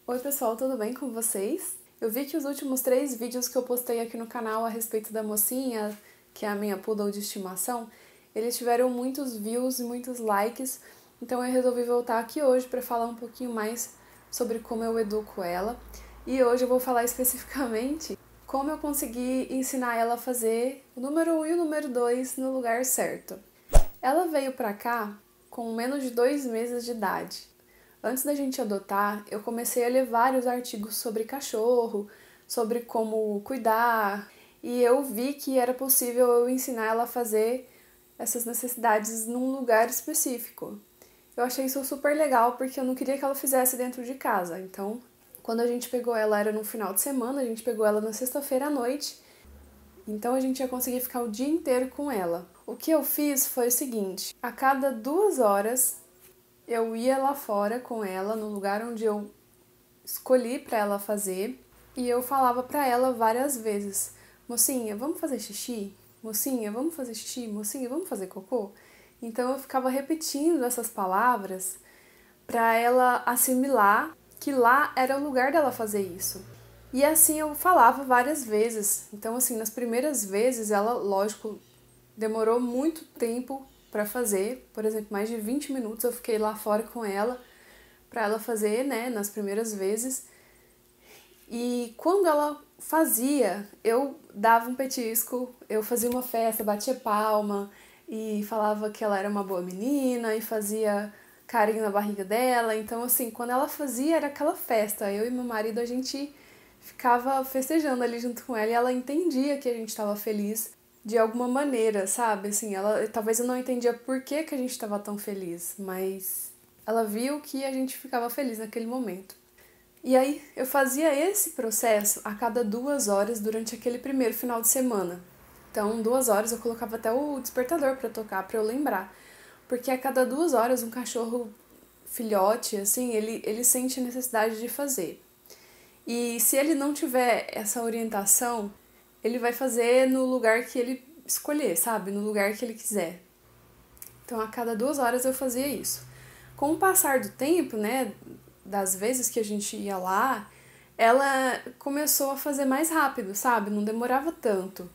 Oi pessoal, tudo bem com vocês? Eu vi que os últimos 3 vídeos que eu postei aqui no canal a respeito da mocinha, que é a minha poodle de estimação, eles tiveram muitos views e muitos likes, então eu resolvi voltar aqui hoje para falar um pouquinho mais sobre como eu educo ela. E hoje eu vou falar especificamente como eu consegui ensinar ela a fazer o número 1 e o número 2 no lugar certo. Ela veio pra cá com menos de 2 meses de idade. Antes da gente adotar, eu comecei a ler vários artigos sobre cachorro, sobre como cuidar, e eu vi que era possível eu ensinar ela a fazer essas necessidades num lugar específico. Eu achei isso super legal porque eu não queria que ela fizesse dentro de casa. Então, quando a gente pegou ela, era no final de semana, a gente pegou ela na sexta-feira à noite, então a gente ia conseguir ficar o dia inteiro com ela. O que eu fiz foi o seguinte: a cada 2 horas eu ia lá fora com ela, no lugar onde eu escolhi para ela fazer, e eu falava para ela várias vezes: mocinha, vamos fazer xixi? Mocinha, vamos fazer xixi? Mocinha, vamos fazer cocô? Então eu ficava repetindo essas palavras para ela assimilar que lá era o lugar dela fazer isso. E assim eu falava várias vezes. Então, assim, nas primeiras vezes ela, lógico, demorou muito tempo para fazer. Por exemplo, mais de 20 minutos eu fiquei lá fora com ela para ela fazer, né, nas primeiras vezes. E quando ela fazia, eu dava um petisco, eu fazia uma festa, batia palma e falava que ela era uma boa menina e fazia carinho na barriga dela. Então, assim, quando ela fazia era aquela festa. Eu e meu marido, a gente ficava festejando ali junto com ela e ela entendia que a gente estava feliz de alguma maneira, sabe? Assim, ela talvez eu não entendia por que a gente estava tão feliz, mas ela viu que a gente ficava feliz naquele momento. E aí eu fazia esse processo a cada 2 horas durante aquele primeiro final de semana. Então, 2 horas eu colocava até o despertador para tocar, para eu lembrar. Porque a cada 2 horas um cachorro filhote, assim, ele sente a necessidade de fazer. E se ele não tiver essa orientação, ele vai fazer no lugar que ele escolher, sabe? No lugar que ele quiser. Então, a cada 2 horas eu fazia isso. Com o passar do tempo, né, das vezes que a gente ia lá, ela começou a fazer mais rápido, sabe? Não demorava tanto.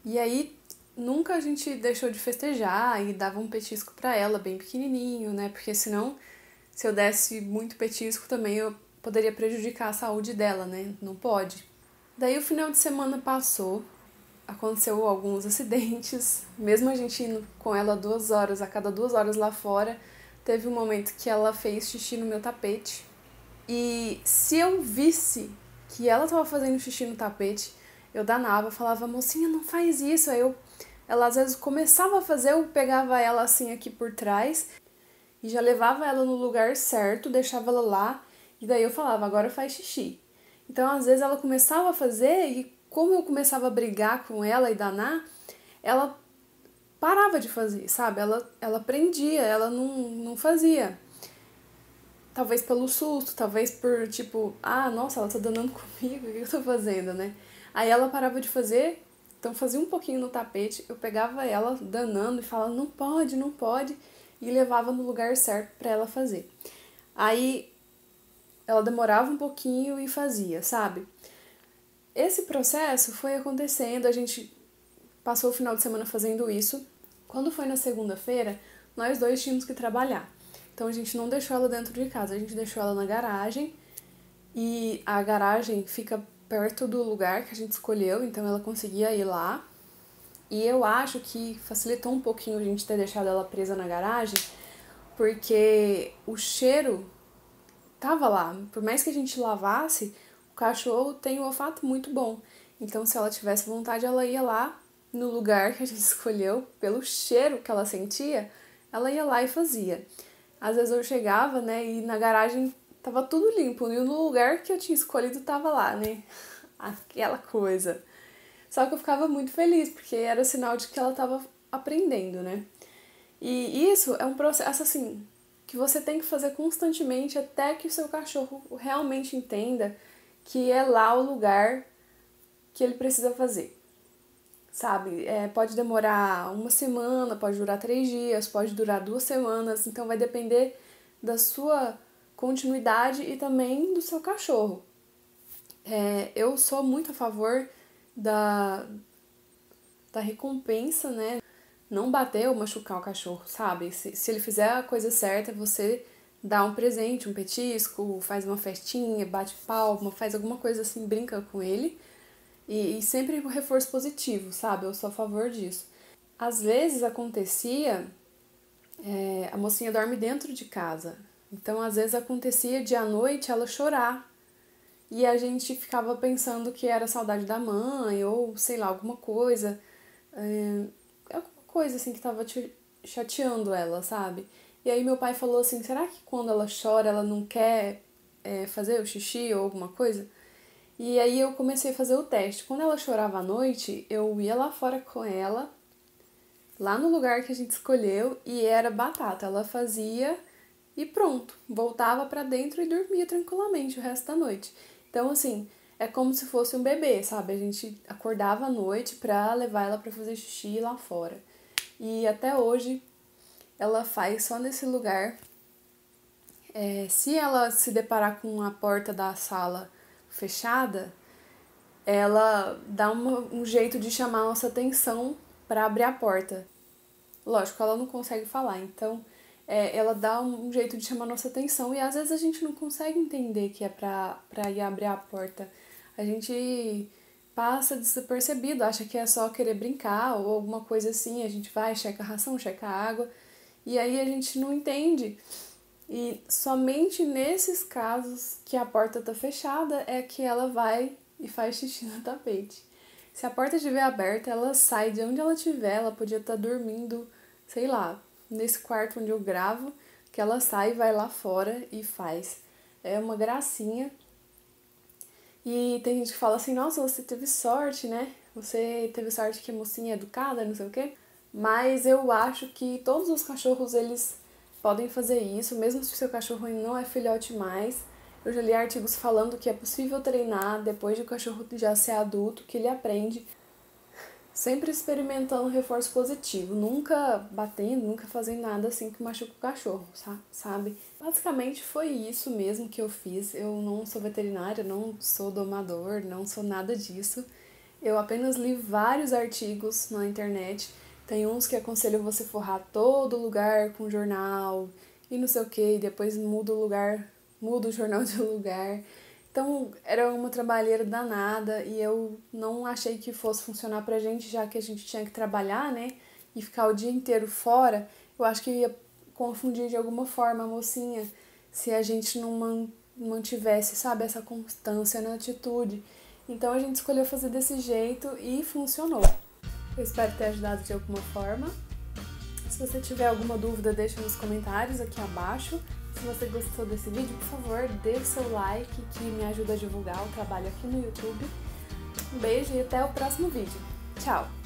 E aí, nunca a gente deixou de festejar e dava um petisco pra ela, bem pequenininho, né? Porque senão, se eu desse muito petisco também, eu poderia prejudicar a saúde dela, né? Não pode. Daí o final de semana passou, aconteceu alguns acidentes, mesmo a gente indo com ela 2 horas, a cada 2 horas lá fora, teve um momento que ela fez xixi no meu tapete. E se eu visse que ela tava fazendo xixi no tapete, eu danava, falava, mocinha, não faz isso. Ela às vezes começava a fazer, eu pegava ela assim aqui por trás e já levava ela no lugar certo, deixava ela lá, e daí eu falava, agora faz xixi. Então, às vezes ela começava a fazer e como eu começava a brigar com ela e danar, ela parava de fazer, sabe? Ela prendia, ela não fazia. Talvez pelo susto, talvez por tipo, ah, nossa, ela tá danando comigo, o que eu tô fazendo, né? Aí ela parava de fazer, então fazia um pouquinho no tapete, eu pegava ela danando e falava, não pode, não pode, e levava no lugar certo pra ela fazer. Aí ela demorava um pouquinho e fazia, sabe? Esse processo foi acontecendo, a gente passou o final de semana fazendo isso. Quando foi na segunda-feira, nós dois tínhamos que trabalhar. Então a gente não deixou ela dentro de casa, a gente deixou ela na garagem. E a garagem fica perto do lugar que a gente escolheu, então ela conseguia ir lá. E eu acho que facilitou um pouquinho a gente ter deixado ela presa na garagem, porque o cheiro tava lá. Por mais que a gente lavasse, o cachorro tem um olfato muito bom. Então, se ela tivesse vontade, ela ia lá no lugar que a gente escolheu, pelo cheiro que ela sentia, ela ia lá e fazia. Às vezes eu chegava, né, e na garagem tava tudo limpo, e no lugar que eu tinha escolhido tava lá, né, aquela coisa. Só que eu ficava muito feliz, porque era sinal de que ela tava aprendendo, né. E isso é um processo, assim, que você tem que fazer constantemente até que o seu cachorro realmente entenda que é lá o lugar que ele precisa fazer, sabe? Pode demorar uma semana, pode durar 3 dias, pode durar 2 semanas, então vai depender da sua continuidade e também do seu cachorro. Eu sou muito a favor da recompensa, né? Não bater ou machucar o cachorro, sabe? Se ele fizer a coisa certa, você dá um presente, um petisco, faz uma festinha, bate palma, faz alguma coisa assim, brinca com ele. E sempre com reforço positivo, sabe? Eu sou a favor disso. Às vezes acontecia, a mocinha dorme dentro de casa. Então, às vezes acontecia de à noite ela chorar. E a gente ficava pensando que era saudade da mãe, ou sei lá, alguma coisa. Alguma coisa assim que tava chateando ela, sabe? E aí meu pai falou assim, será que quando ela chora ela não quer fazer o xixi ou alguma coisa? E aí eu comecei a fazer o teste. Quando ela chorava à noite, eu ia lá fora com ela, lá no lugar que a gente escolheu, e era batata. Ela fazia e pronto, voltava pra dentro e dormia tranquilamente o resto da noite. Então, assim, é como se fosse um bebê, sabe? A gente acordava à noite pra levar ela pra fazer xixi lá fora. E até hoje ela faz só nesse lugar. Se ela se deparar com a porta da sala fechada, ela dá um jeito de chamar a nossa atenção para abrir a porta. Lógico, ela não consegue falar, então ela dá um jeito de chamar a nossa atenção e às vezes a gente não consegue entender que é pra ir abrir a porta. A gente passa despercebido, acha que é só querer brincar ou alguma coisa assim, a gente vai, checa a ração, checa a água, e aí a gente não entende. E somente nesses casos que a porta tá fechada é que ela vai e faz xixi no tapete. Se a porta estiver aberta, ela sai de onde ela estiver, ela podia estar dormindo, sei lá, nesse quarto onde eu gravo, que ela sai, vai lá fora e faz. É uma gracinha. E tem gente que fala assim, nossa, você teve sorte, né? Você teve sorte que a mocinha é educada, não sei o quê. Mas eu acho que todos os cachorros, eles podem fazer isso, mesmo se o seu cachorro não é filhote mais. Eu já li artigos falando que é possível treinar depois de o cachorro já ser adulto, que ele aprende, sempre experimentando reforço positivo, nunca batendo, nunca fazendo nada assim que machuca o cachorro, sabe? Basicamente foi isso mesmo que eu fiz. Eu não sou veterinária, não sou domador, não sou nada disso. Eu apenas li vários artigos na internet. Tem uns que aconselham você forrar todo lugar com jornal e não sei o que, e depois muda o jornal de lugar. Então era uma trabalheira danada e eu não achei que fosse funcionar pra gente, já que a gente tinha que trabalhar, né? E ficar o dia inteiro fora. Eu acho que ia confundir de alguma forma a mocinha se a gente não mantivesse, sabe, essa constância na atitude. Então a gente escolheu fazer desse jeito e funcionou. Eu espero ter ajudado de alguma forma. Se você tiver alguma dúvida, deixa nos comentários aqui abaixo. Se você gostou desse vídeo, por favor, dê o seu like, que me ajuda a divulgar o trabalho aqui no YouTube. Um beijo e até o próximo vídeo. Tchau!